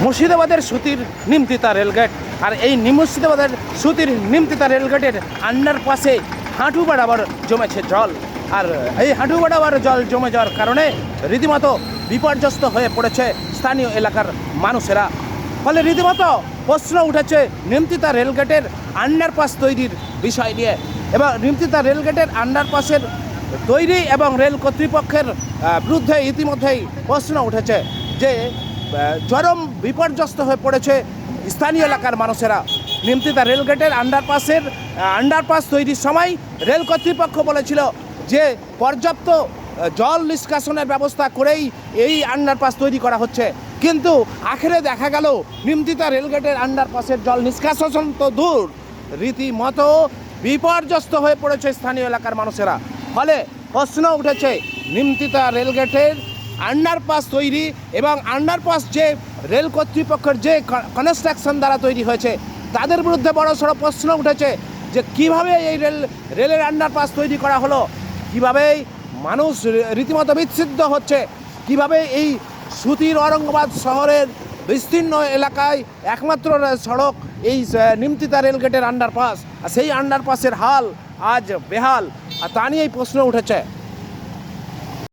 মুর্শিদাবাদের সুতির নিমতিতা রেলগেট, আর এই মুর্শিদাবাদের সুতির নিমতিতা রেলগেটের আন্ডারপাসে হাঁটু বাড়াবার জমেছে জল। আর এই হাঁটু বাড়াবার জল জমে যাওয়ার কারণে রীতিমতো বিপর্যস্ত হয়ে পড়েছে স্থানীয় এলাকার মানুষেরা। ফলে রীতিমতো প্রশ্ন উঠেছে নিমতিতা রেলগেটের আন্ডারপাস তৈরির বিষয় নিয়ে। এবং নিমতিতা রেলগেটের আন্ডারপাসের তৈরি এবং রেল কর্তৃপক্ষের বিরুদ্ধে ইতিমধ্যেই প্রশ্ন উঠেছে যে চরম বিপর্যস্ত হয়ে পড়েছে স্থানীয় এলাকার মানুষেরা। নিমতিতা রেলগেটের আন্ডারপাস তৈরির সময় রেল কর্তৃপক্ষ বলেছিল যে পর্যাপ্ত জল নিষ্কাশনের ব্যবস্থা করেই এই আন্ডারপাস তৈরি করা হচ্ছে, কিন্তু আখেরে দেখা গেল নিমতিতা রেলগেটের আন্ডারপাসের জল নিষ্কাশন তো দূর, রীতিমতো বিপর্যস্ত হয়ে পড়েছে স্থানীয় এলাকার মানুষেরা। ফলে প্রশ্ন উঠেছে নিমতিতা রেলগেটের আন্ডারপাস তৈরি এবং আন্ডারপাস যে রেল কর্তৃপক্ষের যে কনস্ট্রাকশন দ্বারা তৈরি হয়েছে তাদের বিরুদ্ধে বড়সড় প্রশ্ন উঠেছে যে কিভাবে এই রেলের আন্ডারপাস তৈরি করা হলো, কিভাবে মানুষ রীতিমতো বিচ্ছিন্ন হচ্ছে, কিভাবে এই সুতির ঔরঙ্গাবাদ শহরের বিস্তীর্ণ এলাকায় একমাত্র সড়ক এই নিমতিতা রেলগেটের আন্ডারপাস, আর সেই আন্ডারপাসের হাল আজ বেহাল, আর তা নিয়েই প্রশ্ন উঠেছে।